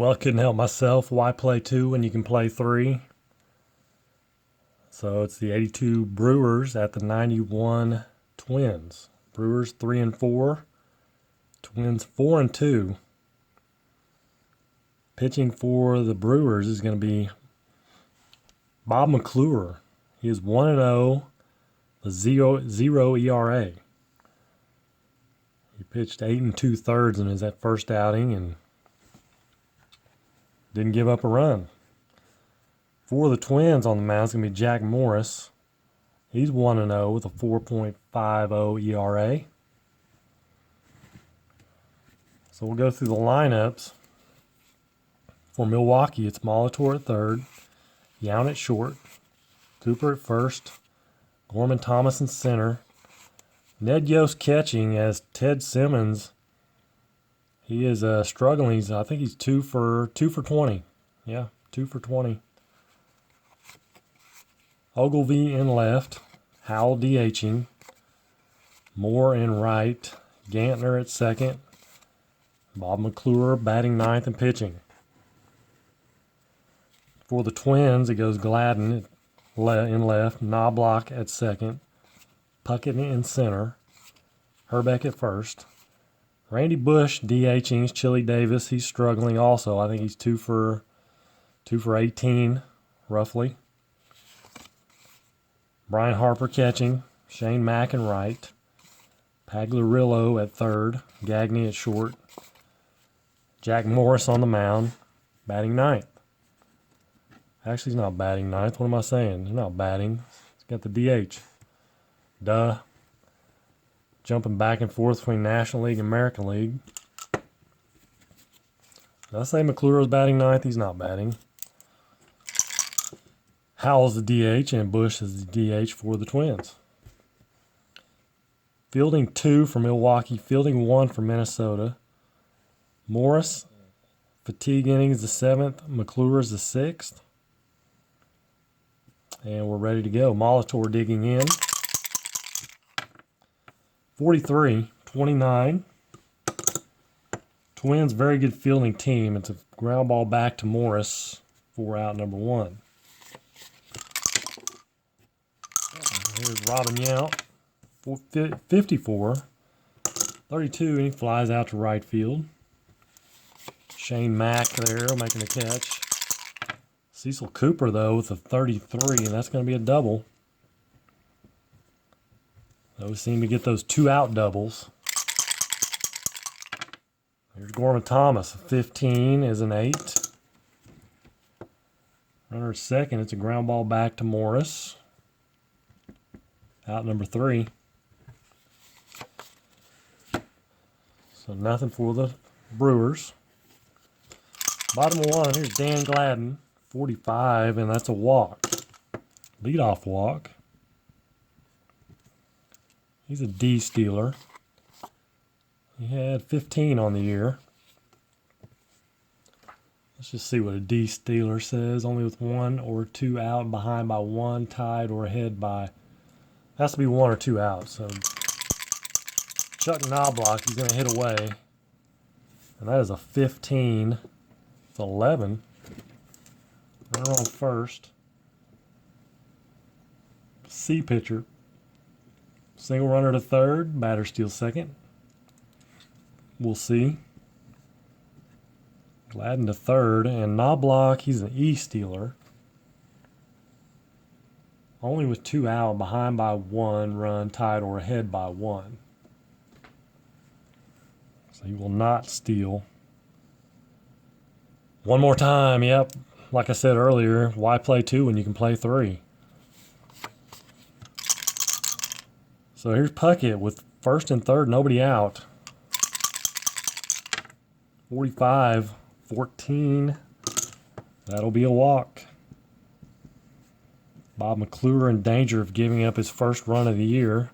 Well, I couldn't help myself. Why play two when you can play three? So it's the 82 Brewers at the 91 Twins. Brewers 3-4, Twins 4-2. Pitching for the Brewers is going to be Bob McClure. He is 1-0, a 0 ERA. He pitched 8 2/3 in his first outing and didn't give up a run. For the Twins on the mound is going to be Jack Morris. He's 1-0 with a 4.50 ERA. So we'll go through the lineups. For Milwaukee, it's Molitor at third, Yount at short, Cooper at first, Gorman Thomas in center, Ned Yost catching as Ted Simmons. He is struggling. I think he's 2 for 20. Yeah, 2 for 20. Ogilvy in left, Howell DHing, Moore in right, Gantner at second, Bob McClure batting ninth and pitching. For the Twins, it goes Gladden in left, Knobloch at second, Puckett in center, Herbeck at first. Randy Bush DHing, Chili Davis. He's struggling also. I think he's 2 for 18, roughly. Brian Harper catching, Shane Mack in right, Pagliarillo at third, Gagne at short, Jack Morris on the mound, batting ninth. Actually, he's not batting ninth. What am I saying? He's not batting. He's got the DH. Duh. Jumping back and forth between National League and American League. Did I say McClure is batting ninth? He's not batting. Howell's the DH and Bush is the DH for the Twins. Fielding 2 for Milwaukee. Fielding 1 for Minnesota. Morris, fatigue innings the 7th. McClure is the 6th. And we're ready to go. Molitor digging in. 43-29. Twins, very good fielding team. It's a ground ball back to Morris for out number 1. Here's Robin Yount, 54, 32, and he flies out to right field. Shane Mack there making a catch. Cecil Cooper, though, with a 33, and that's going to be a double. Those seem to get those 2-out doubles. Here's Gorman Thomas, 15 is an 8. Runner at second, it's a ground ball back to Morris. Out number 3. So nothing for the Brewers. Bottom 1, here's Dan Gladden, 45, and that's a walk. Leadoff walk. He's a D stealer. He had 15 on the year. Let's just see what a D stealer says. Only with 1 or 2 out, behind by 1, tied or ahead by... Has to be 1 or 2 out. So Chuck Knobloch, he's going to hit away. And that is a 15. It's 11. Runner on first. C pitcher. Single runner to third. Batter steals second. We'll see. Gladden to third. And Knobloch, he's an E stealer. Only with 2 out, behind by 1 run, tied or ahead by 1. So he will not steal. One more time, yep. Like I said earlier, why play 2 when you can play 3? So here's Puckett with first and third, nobody out. 45-14. That'll be a walk. Bob McClure in danger of giving up his first run of the year.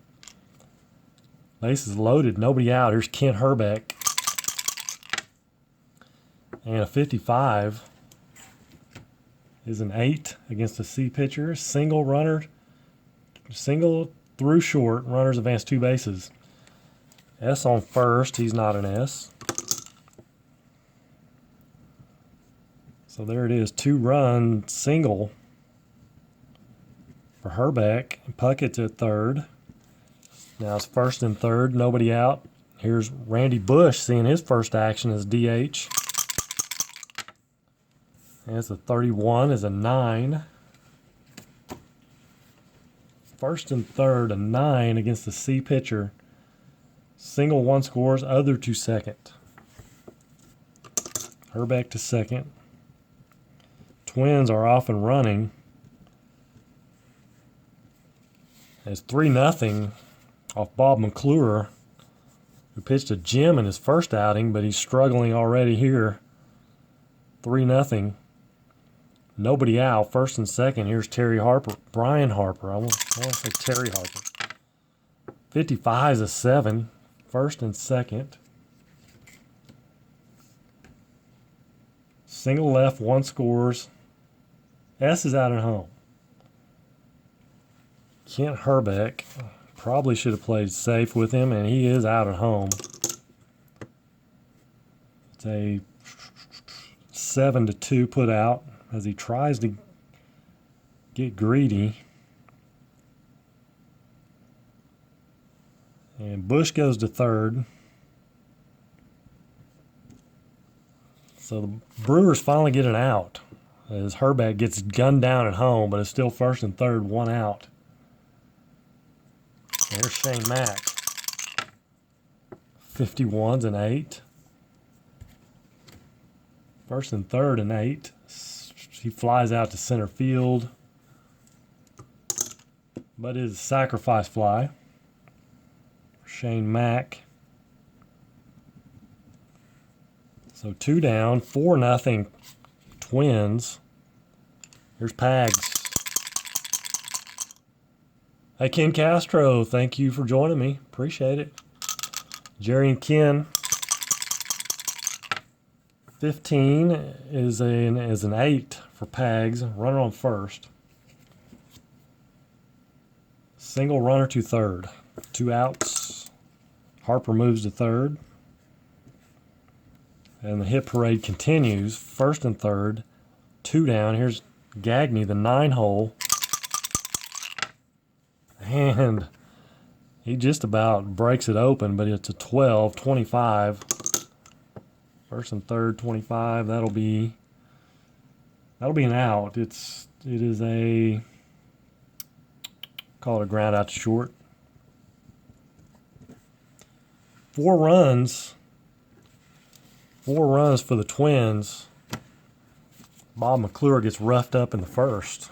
Bases loaded, nobody out. Here's Kent Herbeck. And a 55 is an 8 against a C pitcher. Single through short. Runners advance 2 bases. S on first. He's not an S. So there it is, 2-run single for Herbeck. Puckett's at third. Now it's first and third, nobody out. Here's Randy Bush seeing his first action as DH. And it's a 31, is a 9. First and third, a 9 against the C pitcher. Single, 1 scores, other to second. Herbeck to second. Twins are off and running. It's 3-0 off Bob McClure, who pitched to Jim in his first outing, but he's struggling already here. 3-0. Nobody out. First and second. Here's Terry Harper. Brian Harper. I want to say Terry Harper. 55 is a 7. First and second. Single left, 1 scores. S is out at home. Kent Herbeck probably should have played safe with him, and he is out at home. It's a 7-2 put out as he tries to get greedy. And Bush goes to third. So the Brewers finally get an out as Herbeck gets gunned down at home, but it's still first and third, 1 out. There's Shane Mack. 51's an 8. First and third, an 8. He flies out to center field, but it is a sacrifice fly. Shane Mack. So 2 down, 4-0 Twins. Here's Pags. Hey, Ken Castro, thank you for joining me. Appreciate it. Jerry and Ken. 15 is an 8 for Pags. Runner on first. Single, runner to third. 2 outs. Harper moves to third. And the hit parade continues. First and third. 2 down. Here's Gagne, the 9-hole. And he just about breaks it open, but it's a 12, 25. First and third, 25. That'll be an out. It is a, call it a ground out to short. 4 runs. 4 runs for the Twins. Bob McClure gets roughed up in the first.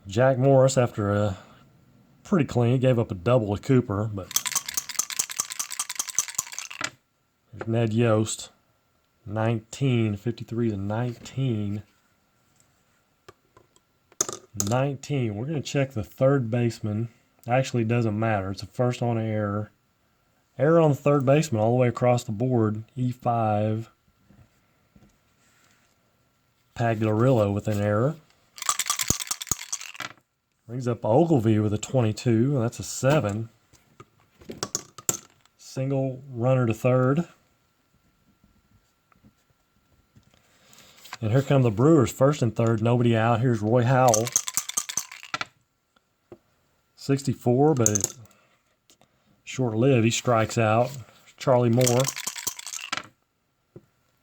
Jack Morris, after a pretty clean, gave up a double to Cooper, but there's Ned Yost. 19, 53 to 19. 19. We're going to check the third baseman. Actually, it doesn't matter. It's a first on error. Error on the third baseman all the way across the board. E5. Pagliarillo with an error. Brings up Ogilvy with a 22. That's a 7. Single, runner to third. And here come the Brewers, first and third, nobody out. Here's Roy Howell. 64, but short-lived. He strikes out. Charlie Moore.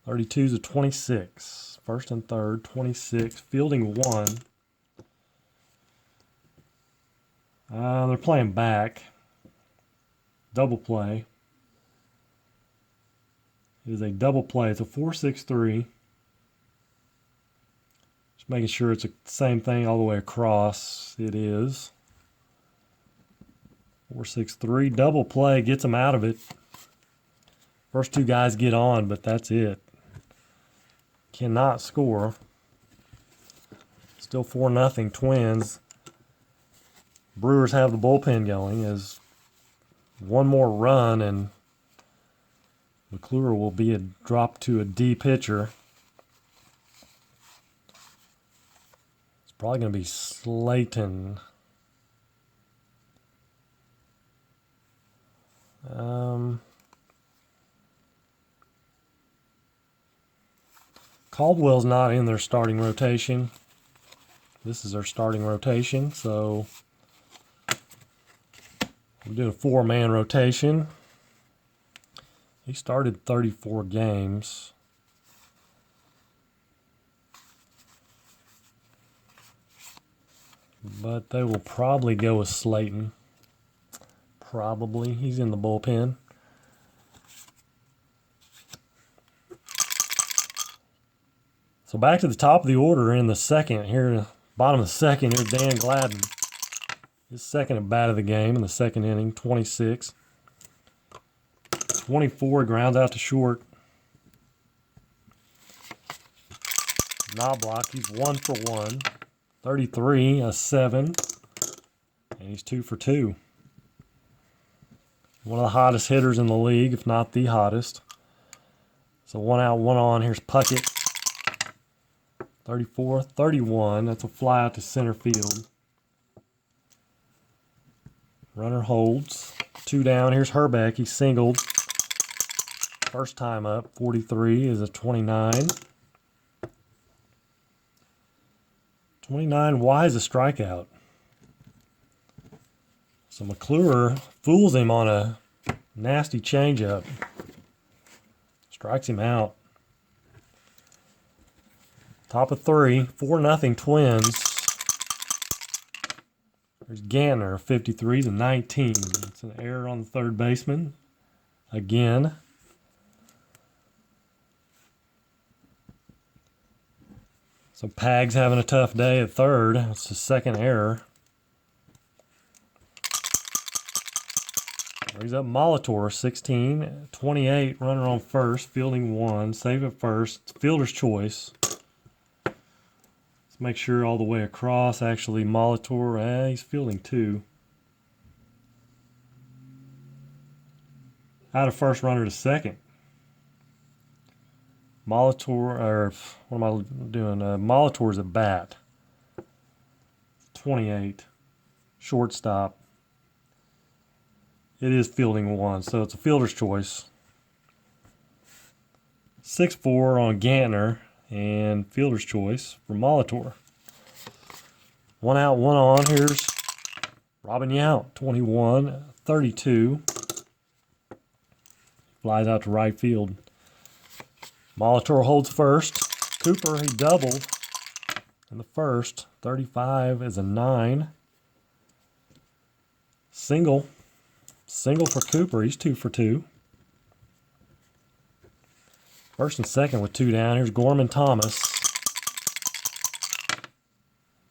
32's a 26. First and third, 26. Fielding 1. They're playing back. Double play. It is a double play. It's a 4-6-3. Just making sure it's the same thing all the way across. It is. 4-6-3. Double play gets them out of it. First 2 guys get on, but that's it. Cannot score. Still 4-0 Twins. Brewers have the bullpen going as one more run and McClure will be dropped to a D pitcher. It's probably going to be Slayton. Caldwell's not in their starting rotation. This is their starting rotation, so we're doing a 4-man rotation. He started 34 games. But they will probably go with Slayton. Probably. He's in the bullpen. So back to the top of the order in the second. Here, bottom of the second, here's Dan Gladden. His second at bat of the game in the second inning, 26. 24, grounds out to short. Knobloch, he's 1 for 1. 33, a 7. And he's 2 for 2. One of the hottest hitters in the league, if not the hottest. So 1 out, 1 on. Here's Puckett. 34, 31. That's a fly out to center field. Runner holds. 2 down. Here's Herbeck. He singled. First time up. 43 is a 29. 29 wide is a strikeout. So McClure fools him on a nasty changeup. Strikes him out. Top of 3, 4-0 Twins. There's Gantner, 53 is a 19. It's an error on the third baseman. Again. So Pag's having a tough day at third. It's his second error. He's up Molitor, 16. 28, runner on first, fielding 1. Save at first. Fielder's choice. Let's make sure all the way across. Actually, Molitor, he's fielding 2. Out of first, runner to second. Molitor, or what am I doing? Molitor's at bat. 28. Shortstop. It is fielding 1, so it's a fielder's choice. 6-4 on Gantner and fielder's choice for Molitor. 1 out, 1 on. Here's Robin Yount, 21, 32. Flies out to right field. Molitor holds first. Cooper, he doubled in the first. 35 is a 9. Single for Cooper. He's 2 for 2. First and second with 2 down. Here's Gorman Thomas.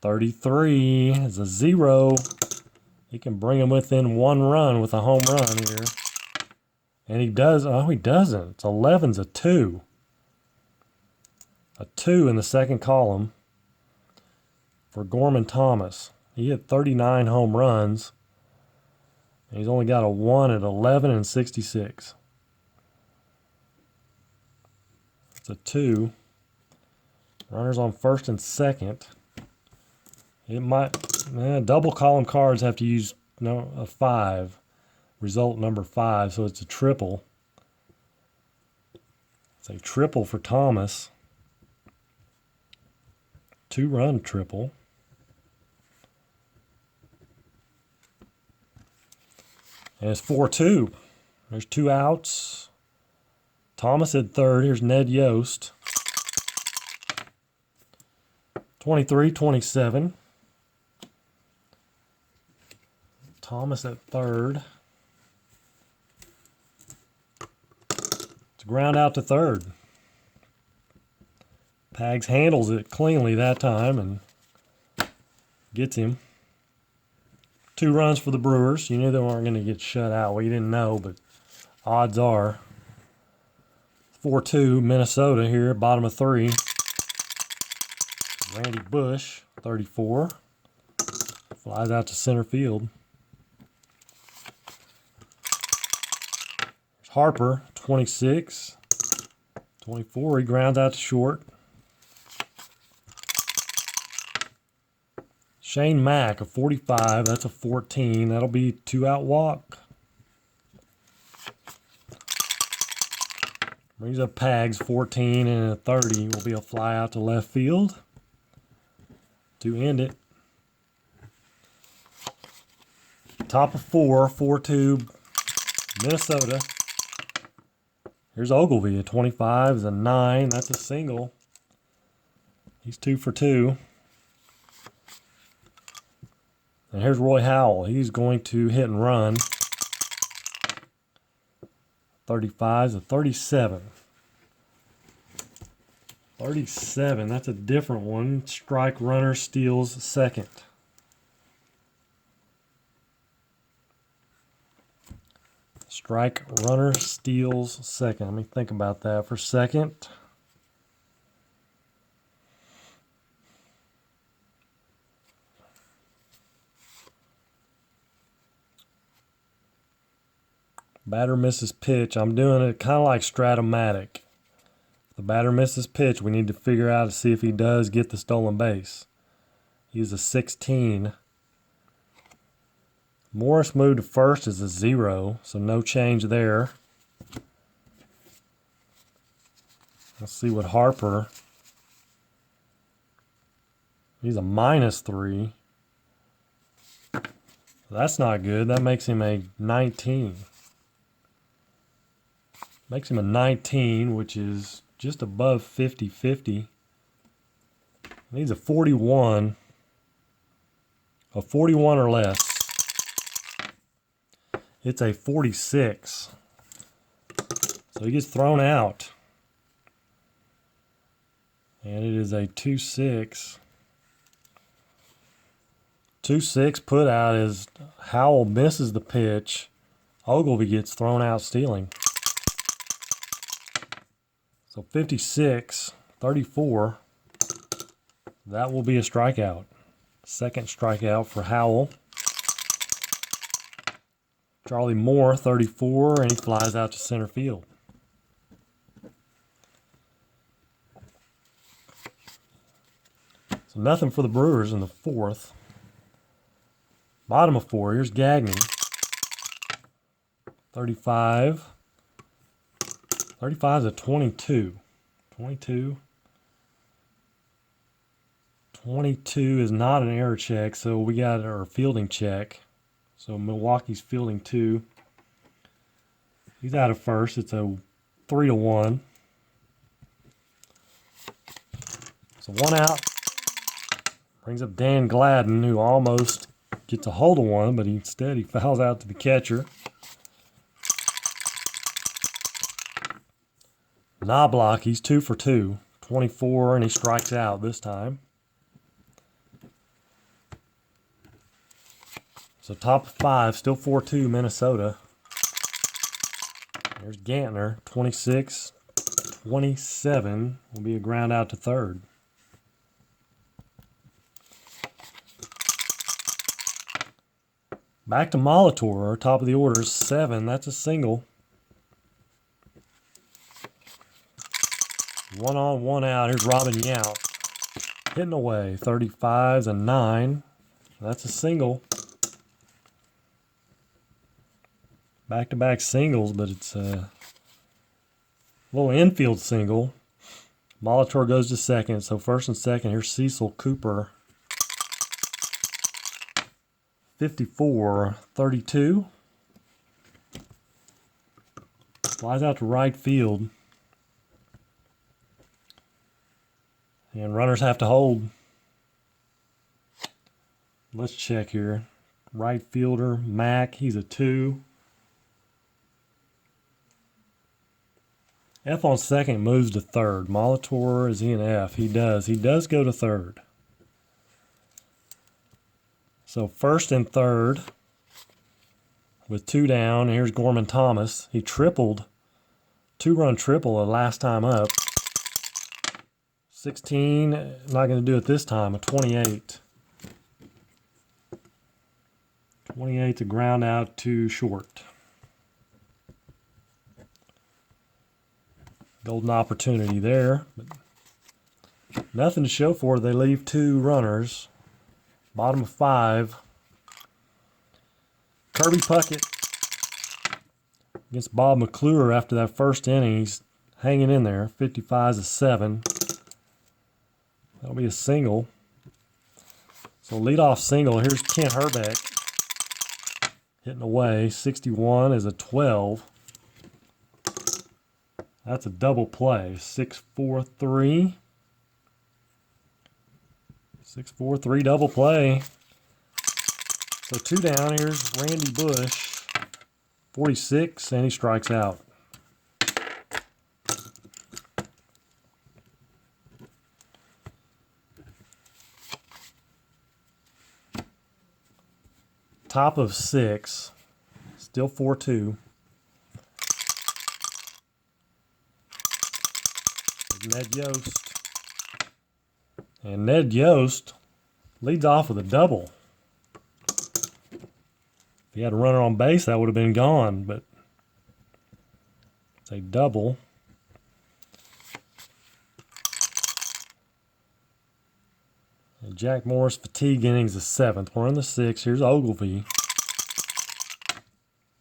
33 is a 0. He can bring him within 1 run with a home run here. And he does. Oh, he doesn't. It's 11's a 2. A 2 in the second column for Gorman Thomas. He hit 39 home runs. And he's only got a 1 at 11 and 66. It's a 2. Runners on first and second. It might, double column cards have to use a 5. Result number 5, so it's a triple. It's a triple for Thomas. 2-run triple. And it's 4-2. There's 2 outs. Thomas at third. Here's Ned Yost. 23-27. Thomas at third. It's a ground out to third. Pags handles it cleanly that time and gets him. 2 runs for the Brewers. You knew they weren't going to get shut out. Well, you didn't know, but odds are. 4-2 Minnesota here, bottom of 3. Randy Bush, 34. Flies out to center field. There's Harper, 26. 24, he grounds out to short. Shane Mack, a 45. That's a 14. That'll be 2-out walk. Brings up Pags, 14 and a 30 will be a fly out to left field to end it. Top of 4, 4-2, Minnesota. Here's Ogilvy, a 25 is a 9. That's a single. He's 2 for 2. And here's Roy Howell. He's going to hit and run. 35 is a 37. 37, that's a different one. Strike runner steals second. Strike runner steals second. Let me think about that for a second. Batter misses pitch. I'm doing it kind of like Stratomatic. If the batter misses pitch, we need to figure out to see if he does get the stolen base. He's a 16. Morris moved to first as a 0, so no change there. Let's see what Harper. He's a -3. That's not good. That makes him a 19. Makes him a 19, which is just above 50-50. He's a 41. A 41 or less. It's a 46. So he gets thrown out. And it is a 2-6. 2-6 put out as Howell misses the pitch. Ogilvy gets thrown out stealing. So 56, 34. That will be a strikeout. Second strikeout for Howell. Charlie Moore, 34, and he flies out to center field. So nothing for the Brewers in the 4th. Bottom of 4, here's Gagne. 35. 35 is a 22. 22. 22 is not an error check, so we got our fielding check. So Milwaukee's fielding 2. He's out of first. It's a 3-1. So 1 out. Brings up Dan Gladden, who almost gets a hold of one, but instead he fouls out to the catcher. Knobloch, he's 2 for 2. 24, and he strikes out this time. So top of 5, still 4-2 Minnesota. There's Gantner, 26, 27 will be a ground out to third. Back to Molitor, top of the order, 7. That's a single. 1 on, 1 out. Here's Robin Yount. Hitting away. 35's a 9. That's a single. Back-to-back singles, but it's a little infield single. Molitor goes to second. So first and second, here's Cecil Cooper. 54, 32. Flies out to right field. And runners have to hold. Let's check here. Right fielder, Mack, he's a 2. F on second moves to third. Molitor, is he an F? He does. He does go to third. So first and third with 2 down. Here's Gorman Thomas. He tripled. 2-run triple the last time up. 16, not going to do it this time, a 28. 28 to ground out to short. Golden opportunity there, but nothing to show for it. They leave 2 runners. Bottom of 5. Kirby Puckett against Bob McClure after that first inning. He's hanging in there. 55 is a 7. That'll be a single. So leadoff single. Here's Kent Herbeck hitting away. 61 is a 12. That's a double play. 6-4-3. 6-4-3 double play. So 2 down. Here's Randy Bush. 46, and he strikes out. Top of 6. Still 4-2. Ned Yost. And Ned Yost leads off with a double. If he had a runner on base, that would have been gone, but it's a double. And Jack Morris fatigue innings the 7th. We're in the 6th. Here's Ogilvy.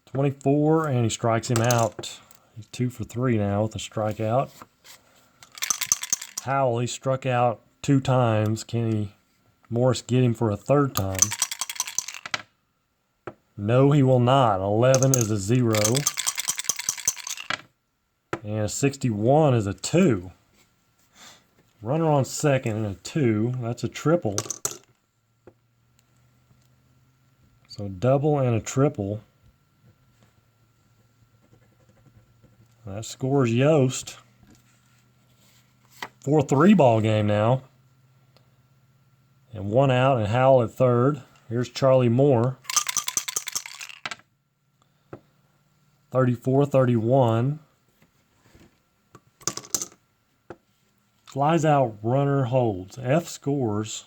24, and he strikes him out. He's 2 for 3 now with a strikeout. Howell, he struck out 2 times. Can Morris get him for a 3rd time? No, he will not. 11 is a 0. And a 61 is a 2. Runner on second and a 2. That's a triple. So double and a triple. That scores Yost. 4-3 ball game now. And 1 out and Howell at 3rd. Here's Charlie Moore. 34-31. Flies out, runner holds. F scores.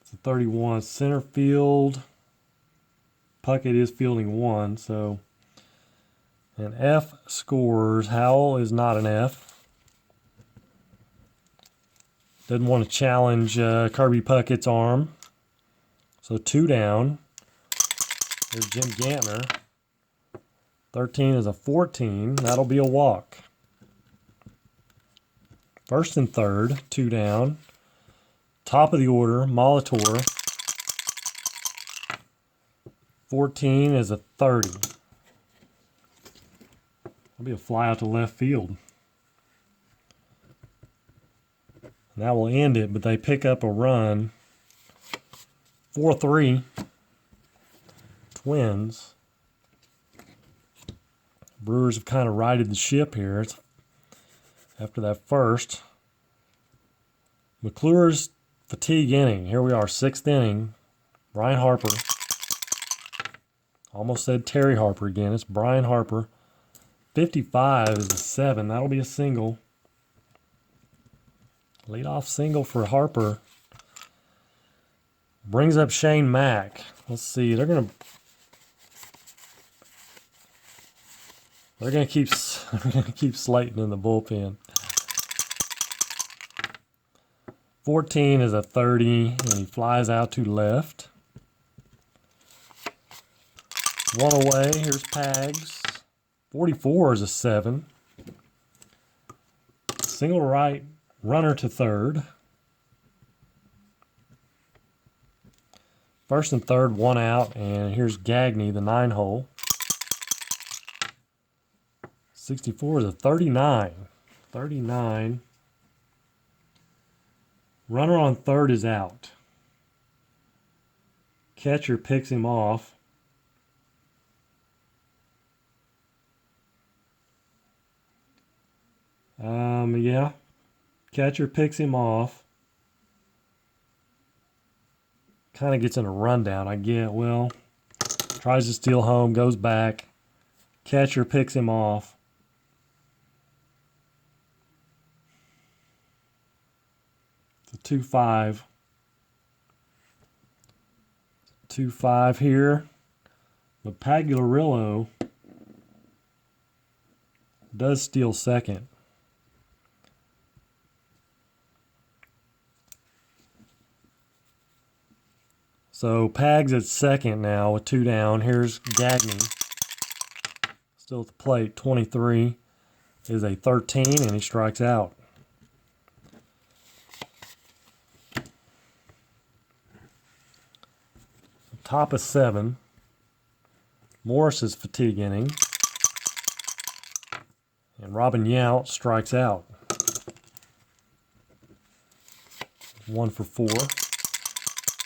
It's a 31. Center field. Puckett is fielding 1, so. And F scores. Howell is not an F. Doesn't want to challenge Kirby Puckett's arm. So 2 down. There's Jim Gantner. 13 is a 14. That'll be a walk. 1st and 3rd. 2 down. Top of the order, Molitor. 14 is a 30. That'll be a fly out to left field. And that will end it, but they pick up a run. 4-3. Twins. Brewers have kind of righted the ship here. It's after that first. McClure's fatigue inning. Here we are, 6th inning. Brian Harper. Almost said Terry Harper again. It's Brian Harper. 55 is a 7. That'll be a single. Leadoff single for Harper. Brings up Shane Mack. Let's see. They're gonna keep Slayton in the bullpen. 14 is a 30, and he flies out to left. 1 away. Here's Pags. 44 is a 7. Single right. Runner to 3rd. 1st and 3rd, 1 out, and here's Gagne, the 9-hole. 64 is a 39. 39. Runner on 3rd is out. Catcher picks him off. Yeah. Catcher picks him off. Kind of gets in a rundown, I get. Well, tries to steal home, goes back. Catcher picks him off. It's a 2-5. 2-5 here. But Pagliarillo does steal second. So Pags at second now with 2 down. Here's Gagne. Still at the plate. 23 is a 13, and he strikes out. Top of 7. Morris' fatigue inning. And Robin Yount strikes out. 1 for 4.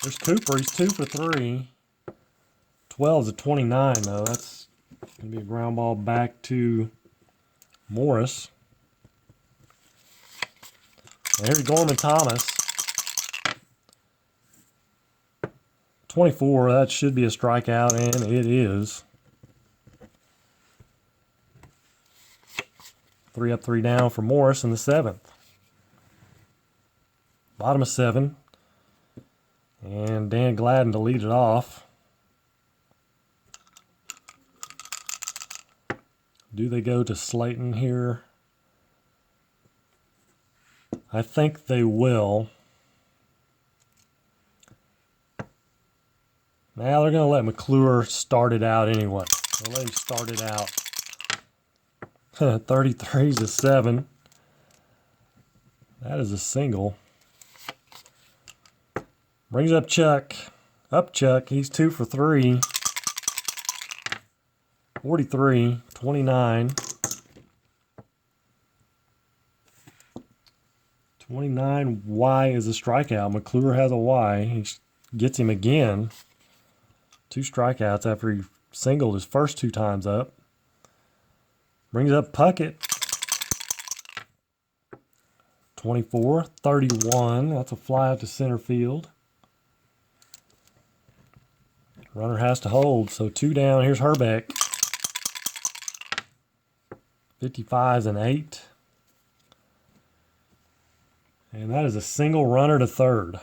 There's Cooper. He's 2 for 3. 12 is a 29, though. That's going to be a ground ball back to Morris. And here's Gorman Thomas. 24. That should be a strikeout, and it is. 3 up, 3 down for Morris in the 7th. Bottom of 7. And Dan Gladden to lead it off. Do they go to Slayton here? I think they will. Now they're going to let McClure start it out anyway. They'll let him start it out. 33 is a 7. That is a single. Brings up Chuck. Up Chuck. He's 2 for 3. 43, 29. 29 Y is a strikeout. McClure has a Y. He gets him again. 2 strikeouts after he singled his first 2 times up. Brings up Puckett. 24, 31. That's a fly out to center field. Runner has to hold, so 2 down. Here's Herbeck. 55 is an 8. And that is a single runner to third.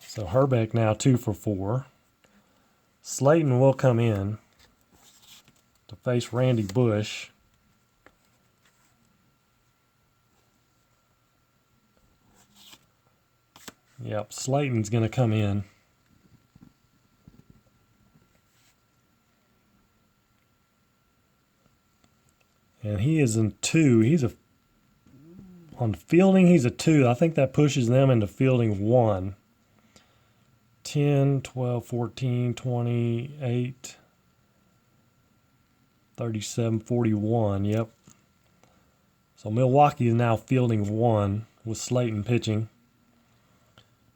So Herbeck now 2 for 4. Slayton will come in to face Randy Bush. Yep, Slayton's going to come in. And he is in 2. On fielding, he's a 2. I think that pushes them into fielding 1. 10, 12, 14, 28, 37, 41. Yep. So Milwaukee is now fielding 1 with Slayton pitching.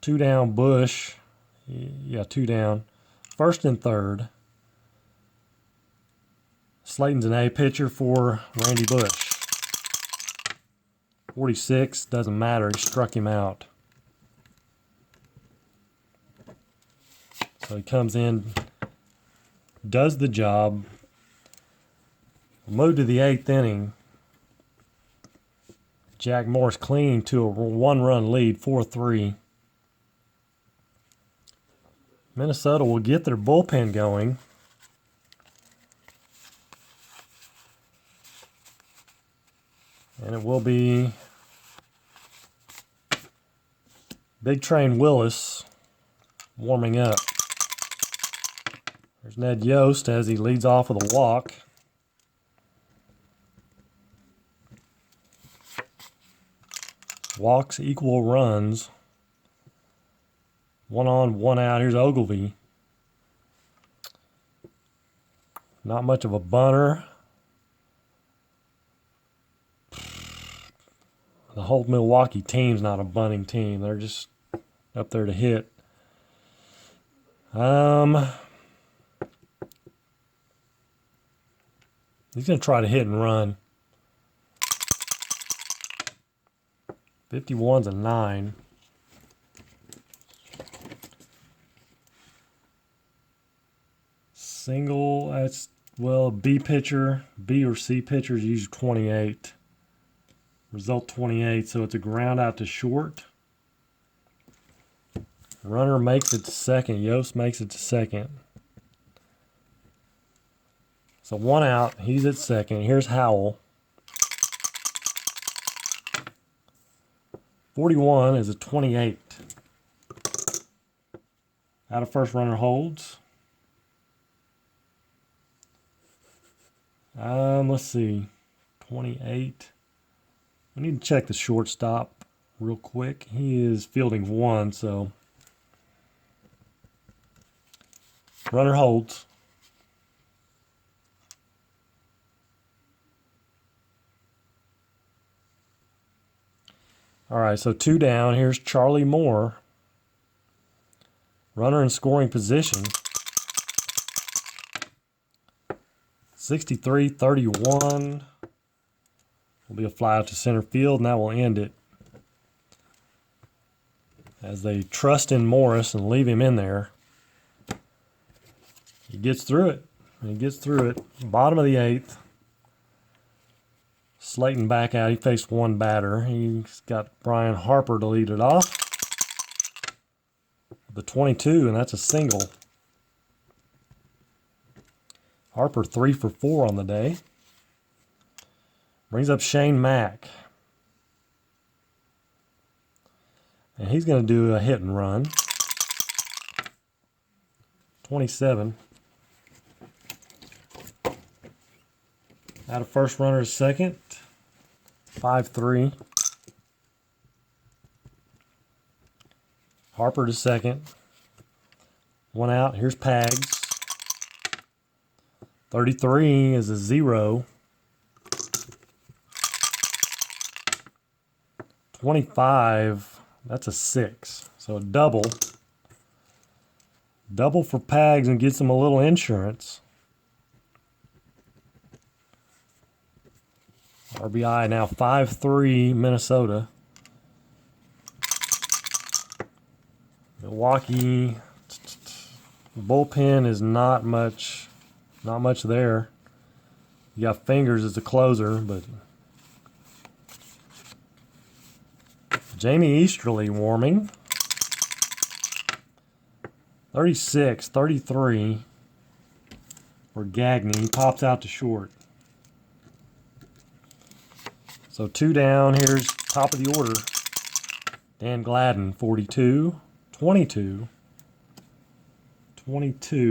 2 down, Bush. Yeah, 2 down. First and third. Slayton's an A pitcher for Randy Bush. 46, doesn't matter. He struck him out. So he comes in, does the job. Move to the 8th inning. Jack Morris clean to a 1-run lead, 4-3. Minnesota will get their bullpen going. And it will be Big Train Willis warming up. There's Ned Yost as he leads off with a walk. Walks equal runs. 1 on, 1 out. Here's Ogilvy. Not much of a bunter. The whole Milwaukee team's not a bunting team. They're just up there to hit. He's going to try to hit and run. 51's a 9. Single, that's, well, B pitcher. B or C pitchers use 28. Result 28, so it's a ground out to short. Runner makes it to second. Yost makes it to second. So 1 out. He's at second. Here's Howell. 41 is a 28. Out of first, runner holds. Let's see. 28. We need to check the shortstop real quick. He is fielding 1, so runner holds. All right, so 2 down. Here's Charlie Moore. Runner in scoring position. 63-31. Will be a fly out to center field, and that will end it. As they trust in Morris and leave him in there. He gets through it. He gets through it. Bottom of the 8th. Slayton back out. He faced 1 batter. He's got Brian Harper to lead it off. The 22, and that's a single. Harper 3 for 4 on the day. Brings up Shane Mack. And he's going to do a hit and run. 27. Out of first, runner is second. 5-3. Harper to second. 1 out. Here's Pags. 33 is a 0. 25, that's a 6. So a double. Double for Pags and gets him a little insurance. RBI now 5-3 Minnesota. Milwaukee bullpen is not much there. You got Fingers as the closer, but Jamie Easterly warming. 36-33 for Gagne. He pops out to short. So 2 down. Here's top of the order. Dan Gladden, 42. 22.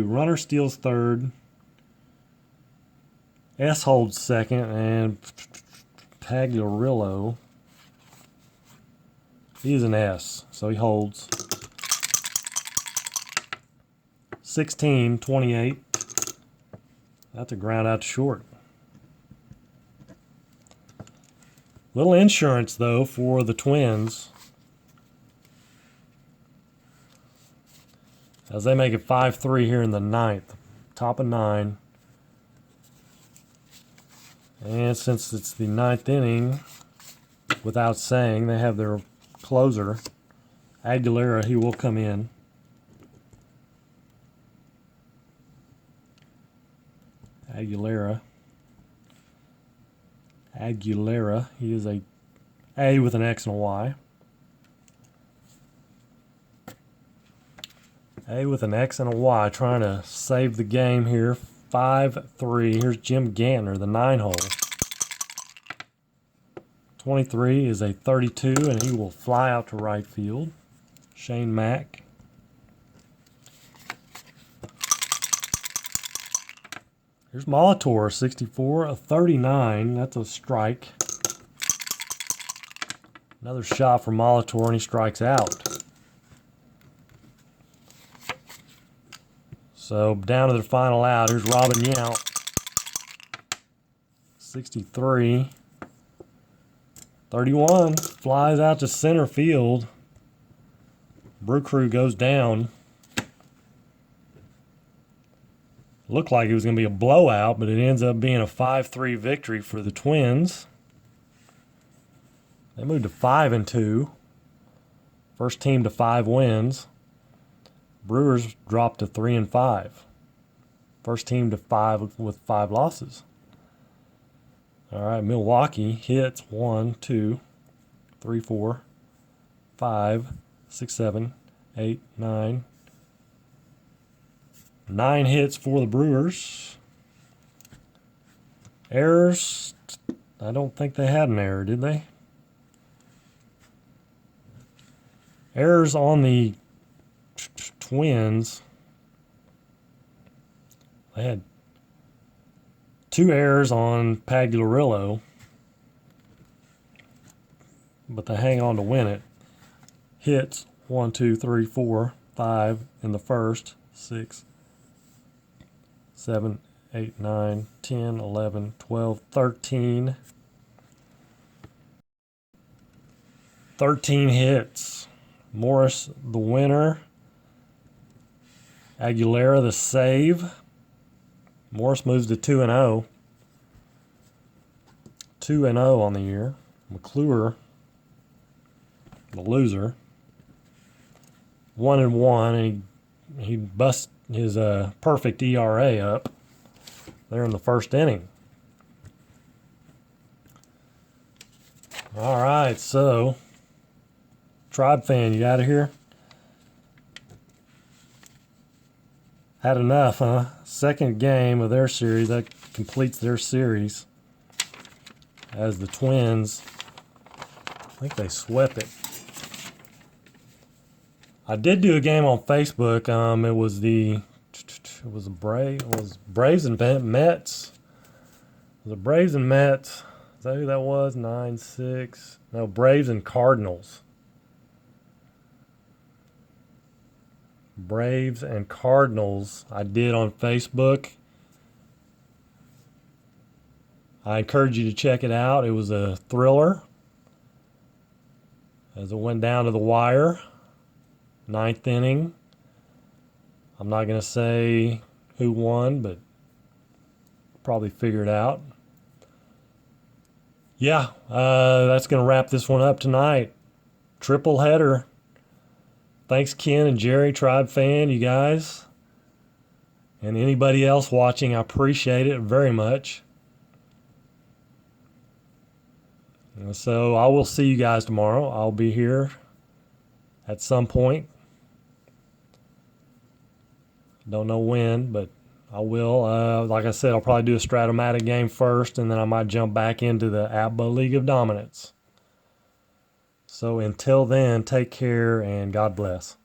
Runner steals third. S holds second, and Pagliarillo, he's an S, so he holds. 16-28. That's a ground out to short. Little insurance, though, for the Twins, as they make it 5-3 here in the 9th. Top of 9. And since it's the 9th inning, without saying, they have their closer, Aguilera. He will come in. Aguilera. He is A with an X and a Y. A with an X and a Y, trying to save the game here. 5-3. Here's Jim Gantner, the 9-hole. 23 is a 32, and he will fly out to right field. Shane Mack. Here's Molitor, 64, a 39. That's a strike. Another shot for Molitor, and he strikes out. So down to the final out. Here's Robin Yount. 63. 31. Flies out to center field. Brew Crew goes down. Looked like it was going to be a blowout, but it ends up being a 5-3 victory for the Twins. They moved to 5-2. First team to 5 wins. Brewers dropped to 3-5. First team to 5 with 5 losses. All right, Milwaukee hits 1, 2, 3, 4, 5, 6, 7, 8, 9. 9 hits for the Brewers. Errors, I don't think they had an error, did they? Errors on the Twins, they had 2 errors on Pagliarillo, but they hang on to win it. Hits 1, 2, 3, 4, 5 in the first, 6, 7, 8, 9, 10, 11, 12, 13. 13 hits. Morris the winner. Aguilera the save. Morris moves to 2-0. 2-0 on the year. McClure, the loser, 1-1, and he busts his perfect ERA up there in the first inning. All right, so Tribe fan, you out of here? Had enough, huh? Second game of their series. That completes their series as the Twins, I think they swept it. I did do a game on Facebook. It was Braves and Mets. It was the Braves and Mets. Is that who that was? 9-6. No, Braves and Cardinals. Braves and Cardinals I did on Facebook. I encourage you to check it out. It was a thriller as it went down to the wire. 9th inning. I'm not going to say who won, but probably figure it out. Yeah, that's going to wrap this one up tonight. Triple header. Thanks, Ken and Jerry, Tribe fan, you guys. And anybody else watching, I appreciate it very much. So I will see you guys tomorrow. I'll be here at some point. Don't know when, but I will. Like I said, I'll probably do a Stratomatic game first, and then I might jump back into the Apba League of Dominance. So until then, take care and God bless.